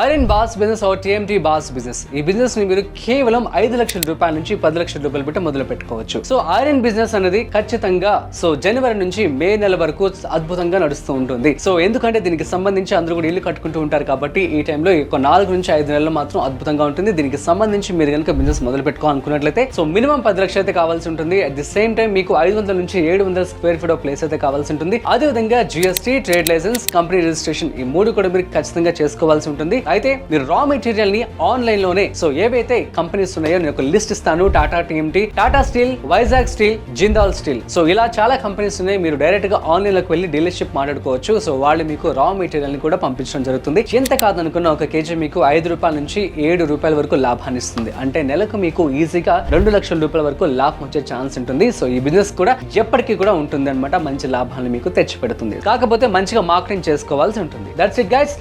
Iron boss business are TMT boss business ఈ business ని మీరు కేవలం 5 లక్షల రూపాయల నుంచి 10 లక్షల రూపాయలు పెట్టి మొదలు పెట్టుకోవచ్చు. సో ఐరన్ బిజినెస్ అనేది ఖచ్చితంగా జనవరి నుంచి మే నెల వరకు అద్భుతంగా నడుస్తూ ఉంటుంది. సో ఎందుకంటే దీనికి సంబంధించి అందరూ కూడా ఇల్లు కట్టుకుంటూ ఉంటారు కాబట్టి ఈ టైంలో ఒక 4 నుంచి 5 నెలలు మాత్రం అద్భుతంగా ఉంటుంది. దీనికి సంబంధించి మీరు కనుక బిజినెస్ మొదలు పెట్టుకోవాలనుకున్నట్లయితే మినిమం 10 లక్షలు అయితే కావాల్సి ఉంటుంది. అట్ ది సేమ్ టైం మీకు 500 నుంచి 700 స్క్వేర్ ఫీట్ ఆఫ్ ప్లేస్ అయితే కావాల్సి ఉంటుంది. అదేవిధంగా GST, trade licence, company registration ఈ 3 కూడా మీరు ఖచ్చితంగా చేసుకోవాల్సి ఉంటుంది. అయితే మీరు రా మెటీరియల్ ని ఆన్లైన్ లోనే ఏవైతే కంపెనీస్ ఉన్నాయో నేను ఒక లిస్ట్ ఇస్తాను. Tata TMT, Tata steel, Vizag steel, Jindal steel, ఇలా చాలా కంపెనీస్ ఉన్నాయి. మీరు డైరెక్ట్ గా ఆన్లైన్ లోకి వెళ్ళి డీలర్షిప్ మాట్లాడుకోవచ్చు. వాళ్ళు మీకు రా మెటీరియల్ ని కూడా పంపించడం జరుగుతుంది. ఎంత కాదనుకున్న ఒక కేజీ మీకు 5 రూపాయల నుంచి 7 రూపాయల వరకు లాభాన్ని ఇస్తుంది. అంటే నెలకు మీకు ఈజీగా 2 లక్షల రూపాయల వరకు లాభం వచ్చే ఛాన్స్ ఉంటుంది. ఈ బిజినెస్ కూడా ఎప్పటికీ కూడా ఉంటుంది అనమాట. మంచి లాభాలను మీకు తెచ్చి పెడుతుంది. కాకపోతే మంచిగా మార్కెటింగ్ చేసుకోవాల్సి ఉంటుంది. That's it guys.